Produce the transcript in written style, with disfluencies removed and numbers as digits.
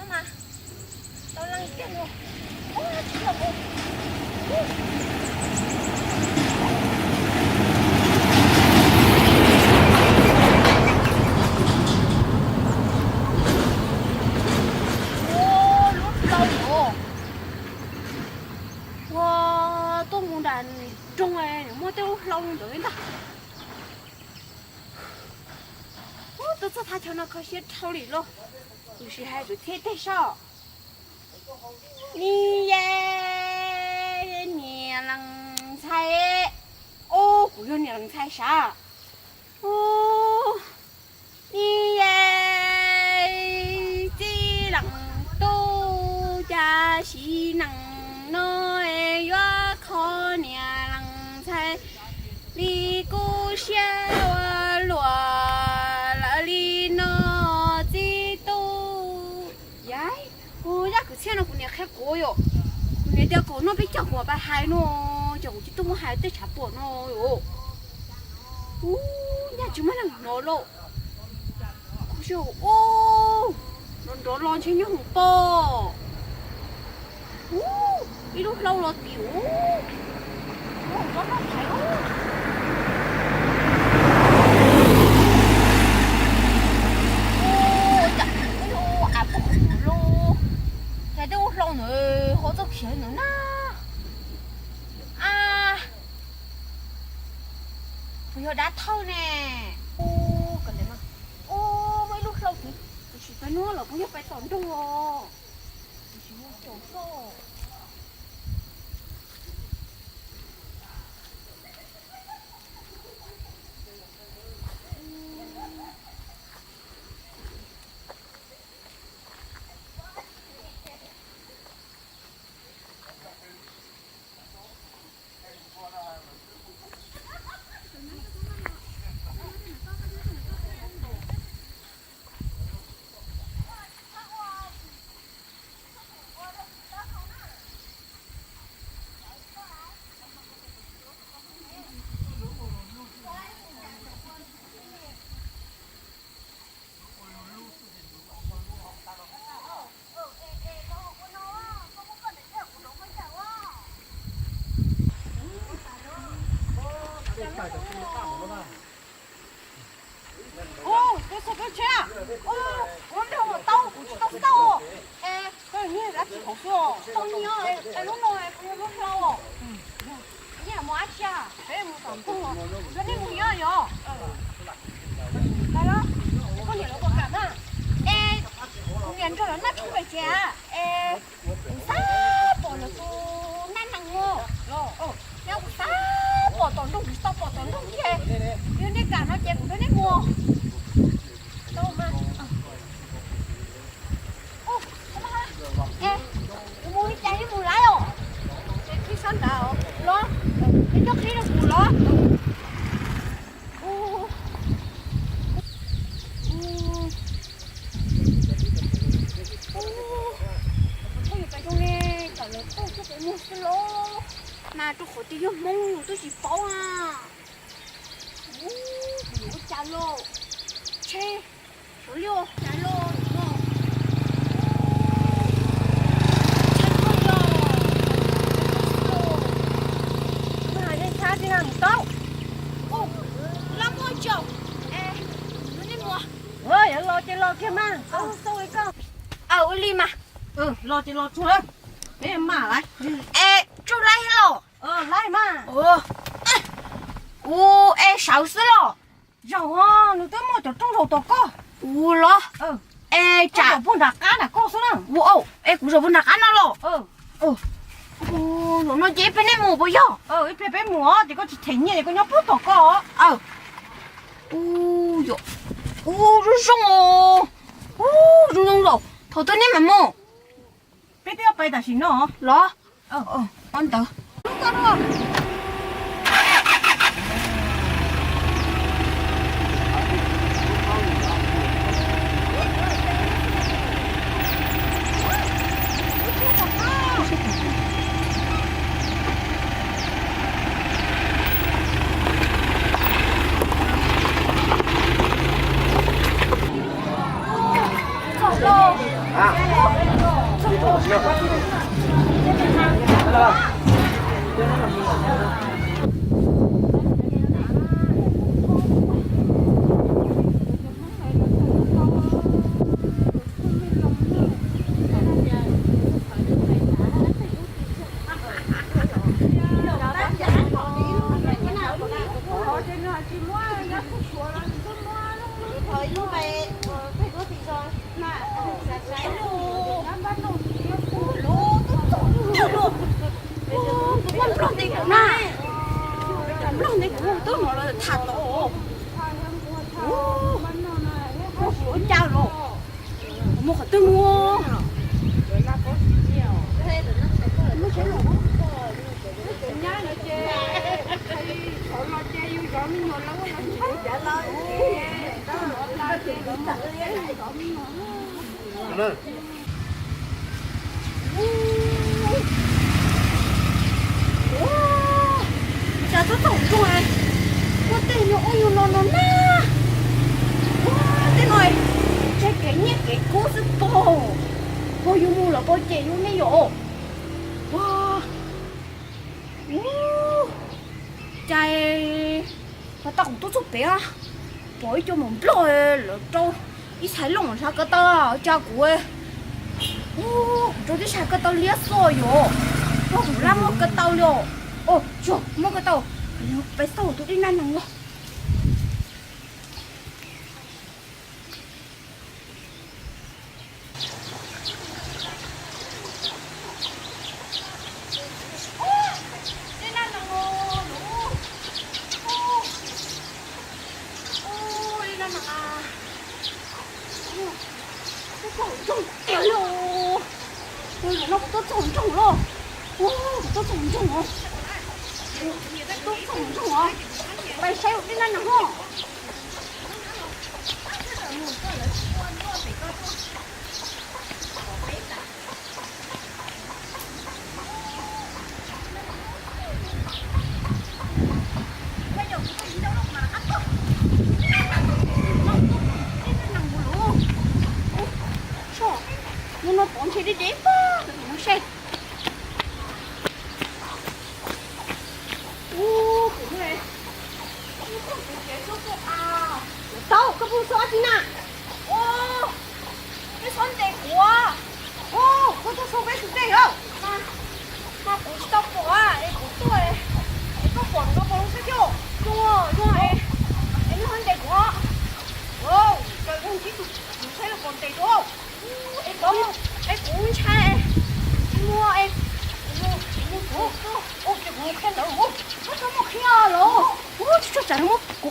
嘛，到冷点了，哇，吃了不？我路老哟，我东红站中哎，没得老人对的。我都知他跳那可些草里了，有时还就天天少。你也你能猜？哦，不用你能猜啥？哦，你也只能多加西能诺哎呀，可你能猜？你故乡我落了里诺几多？呀，我呀个钱了，姑娘还过哟，姑娘掉过那边叫过吧海喏，叫我去东海得差不喏哟。哦，你怎么能拿了？可是哦，拿两千元红包。哦，一路捞了丢，我捞了太哦。在这我老呢，好早起呢呐！啊，不要打头呢！哦，个嘞嘛，哦，为路老皮，不是白弄了，不要白当中哦，不是我走错。哦，这是个钱啊！哦，我们这我刀，我去刀是刀哦。哎，这你来吃口水哦，刀你哦，哎，弄弄哎，不要弄烧哦。你还没吃啊？哎，没上工哦，我说你没有哟。来了，过年了我干嘛？哎，年着了那出来钱，哎，啥包了都难弄哦。哦，要不啥包当中，啥包当中去？有你干了结果跟你摸。到吗？哦，怎么了？哎，我们家里没来哦，这上到了，你就可以不了。哦，我有这种嘞，到了到处被没事喽，那这好的有梦都是包啊。哦，我家喽，切，手里哦，家喽，哦。哦，那么久，哎，你摸，我也捞起捞去嘛，收一个。啊，我立马，捞起捞出来，别马来。哎，就来了，来嘛。哦，哎，我哎烧死了，肉啊，你怎么就中肉多个？我了，哎炸炸，不炸干了，告诉你。我哦，哎，我说不拿干了哦，哦，那这边的摸不要，一片片馍，这个是甜的，这个要不多个。哦，哦哟，哦，这什么？哦，这种肉，头头你们摸，别的要白的行了。了，哦，安得。走喽！ Thời lúc này phải có thì rồi mà sai lô lô tôi muốn làm gì cũng này làm gì cũng tôi nói là thật đó ủa chào rồi mua khẩu tương mua giờ tôi tổng rồi có tiền nhiều ôi nó na thế này cái nhét cái cố sức bò bò yêu mua là bò trẻ yêu này rồi wow trai nó tổng tốt chút bé bói cho mình rồi là cho ít thái lỏng sao cái ta cha của ấy cho cái sao cái tao liếc rồi yo không làm một cái tao rồi chưa một cái tao phải sau tôi đi năn nỉ rồi nó có trồng trồng rồi, có trồng trồng rồi, có trồng trồng rồi, bài xeo đi lên nào hả? Nhưng nó bọn chị đi đẹp quá, nó xe. Cũng này. Đâu, cái bút xóa gì nè. Cái xóa đẹp quá. Có cho số bé thực tế không? Mà cũng stop quá, em cũng tôi. Em có quần có bóng sao chứ? Đúng rồi, em nó hơn đẹp quá. Trời ơi, chị thấy là còn đẹp đúng không? Em cũng trai em mua 오, 저 뭐, 캔다. 오, 저 뭐, 키야, 너. 오, 진짜 잘 먹고.